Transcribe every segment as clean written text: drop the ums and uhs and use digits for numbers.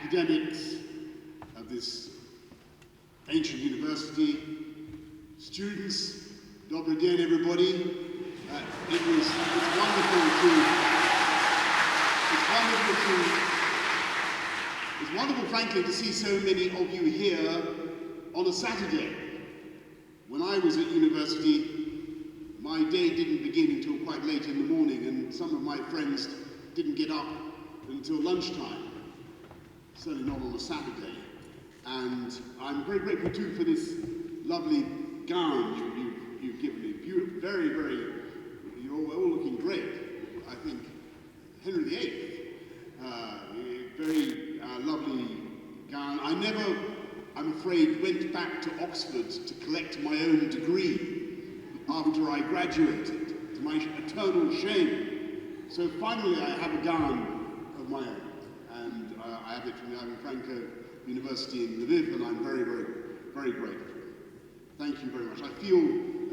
academics of this ancient university, students, добрый день, everybody. It's wonderful, frankly, to see so many of you here on a Saturday. When I was at university, my day didn't begin until quite late in the morning, and some of my friends didn't get up until lunchtime, certainly not on a Saturday. And I'm very grateful too for this lovely gown you've given me. Beautiful, very, very, you're all looking great. I think Henry VIII, very lovely gown. I never, I'm afraid, went back to Oxford to collect my own degree after I graduated, to my eternal shame. So finally I have a gown of my own, and I have it from the Ivan Franco University in Lviv, and I'm very, very, very grateful. Thank you very much. I feel,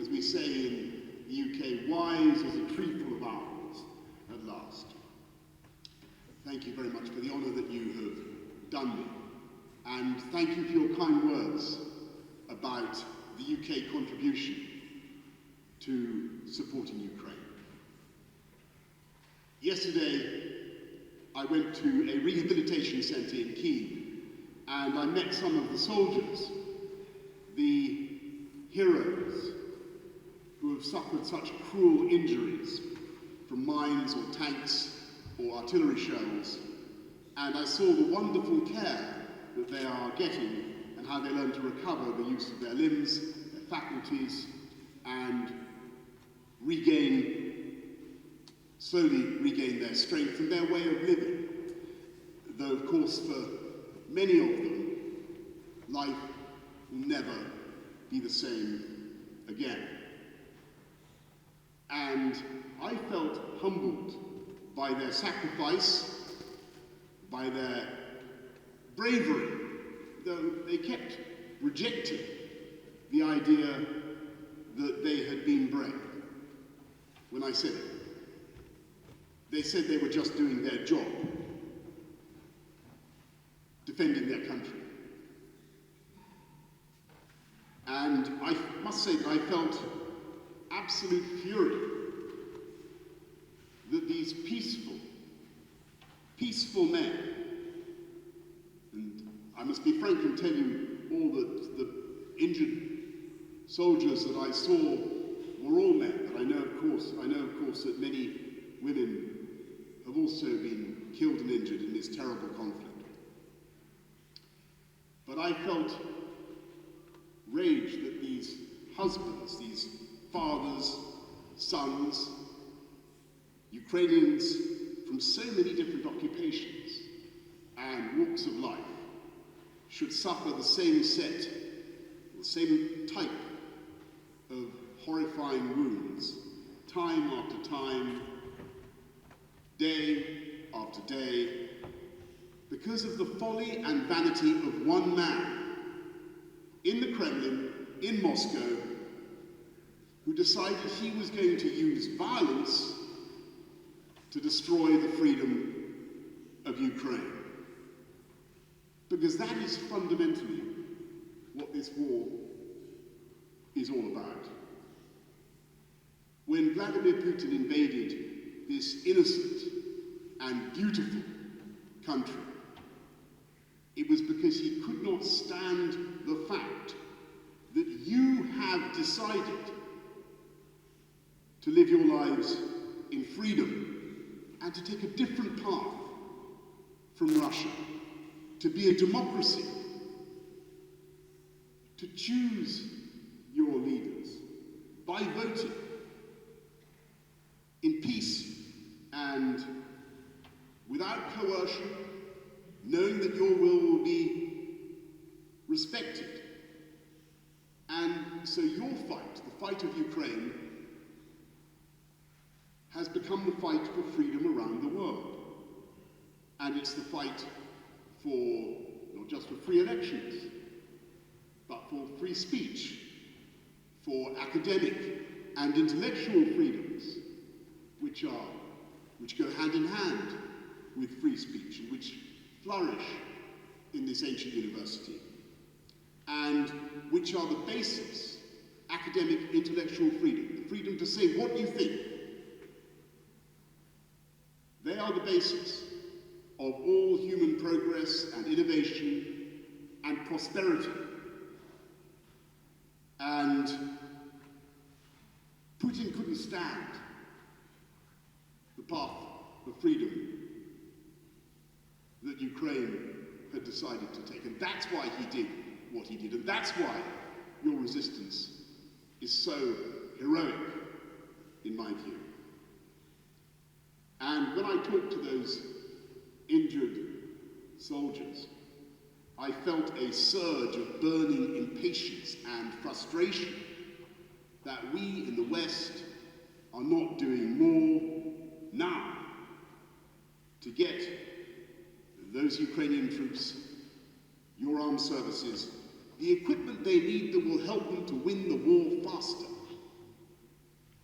as we say in the UK, wise as a tree full of owls at last. Thank you very much for the honour that you have done me, and thank you for your kind words about the UK contribution to supporting Ukraine. Yesterday, I went to a rehabilitation centre in Kyiv, and I met some of the soldiers, the heroes who have suffered such cruel injuries from mines or tanks or artillery shells, and I saw the wonderful care that they are getting and how they learn to recover the use of their limbs, their faculties, and slowly regain their strength and their way of living. Though, of course, for many of them, life will never be the same again. And I felt humbled by their sacrifice, by their bravery, though they kept rejecting the idea that they had been brave. When I said it, they said they were just doing their job, defending their country. And I must say that I felt absolute fury that these peaceful men, and I must be frank and tell you all that the injured soldiers that I saw were all men, but I know of course that many women have also been killed and injured in this terrible conflict. But I felt rage that these husbands, these fathers, sons, Ukrainians from so many different occupations and walks of life should suffer the same type of horrifying wounds, time after time, day after day, because of the folly and vanity of one man in the Kremlin, in Moscow, who decided he was going to use violence to destroy the freedom of Ukraine. Because that is fundamentally what this war is all about. When Vladimir Putin invaded this innocent and beautiful country, it was because he could not stand the fact that you have decided to live your lives in freedom and to take a different path from Russia, to be a democracy, to choose your leaders by voting in peace and without coercion, knowing that your will be respected. And so your fight, the fight of Ukraine, has become the fight for freedom around the world. And it's the fight for, not just for free elections, but for free speech, for academic and intellectual freedoms, which go hand in hand with free speech and which flourish in this ancient university, and which are the basis, academic, intellectual freedom, the freedom to say what you think. They are the basis of all human progress and innovation and prosperity. And Putin couldn't stand the path of freedom that Ukraine had decided to take. And that's why he did what he did. And that's why your resistance is so heroic, in my view. And when I talked to those injured soldiers, I felt a surge of burning impatience and frustration that we in the West are not doing more now to get those Ukrainian troops, your armed services, the equipment they need that will help them to win the war faster,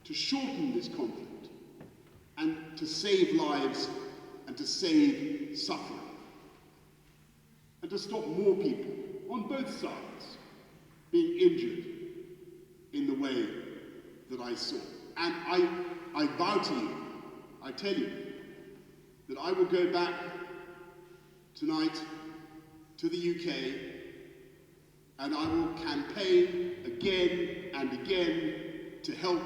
to shorten this conflict, and to save lives and to save suffering, and to stop more people on both sides being injured in the way that I saw. And I vow to you, I tell you, that I will go back tonight to the UK and I will campaign again and again to help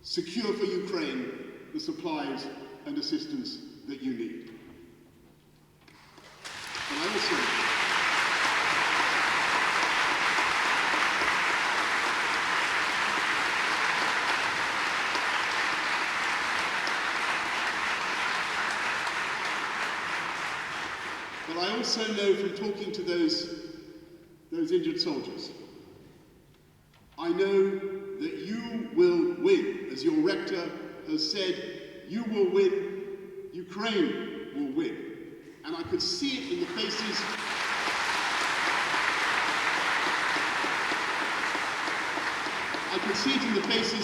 secure for Ukraine the supplies and assistance that you need. And I also know from talking to those injured soldiers, I know that you will win. As your rector has said, you will win, Ukraine will win. And I could see it in the faces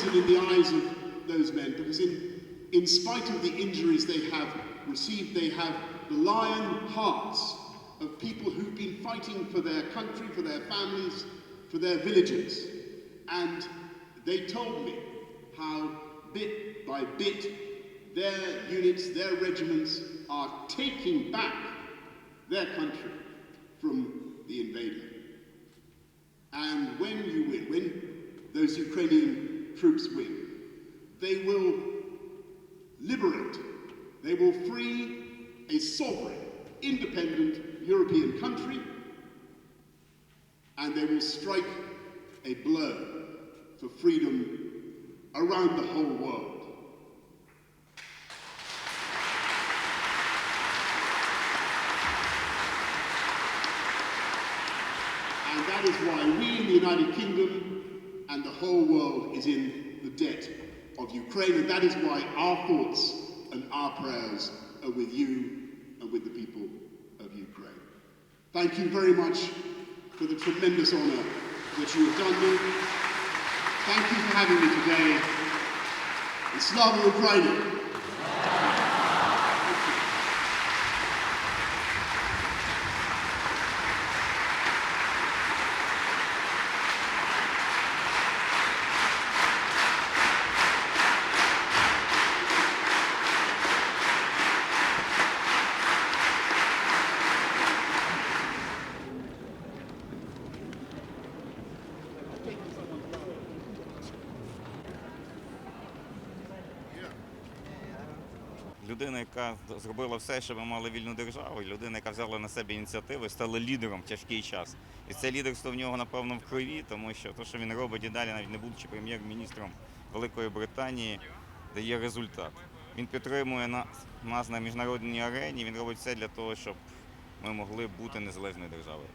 and in the eyes of those men, because in spite of the injuries they have received, they have the lion hearts of people who've been fighting for their country, for their families, for their villages. And they told me how bit by bit their units, their regiments are taking back their country from the invader. And when you win, when those Ukrainian troops win, they will liberate, they will free a sovereign, independent European country, and they will strike a blow for freedom around the whole world. And that is why we in the United Kingdom and the whole world is in the debt of Ukraine, and that is why our thoughts and our prayers are with you and with the people of Ukraine. Thank you very much for the tremendous honor that you have done me. Thank you for having me today. And Slava Ukraini! Людина, яка зробила все, щоб ми мали вільну державу, і людина, яка взяла на себе ініціативу, стала лідером в тяжкий час. І це лідерство в нього, напевно, в крові, тому що те, що він робить і далі, навіть не будучи прем'єр-міністром Великої Британії, дає результат. Він підтримує нас на міжнародній арені, він робить все для того, щоб ми могли бути незалежною державою.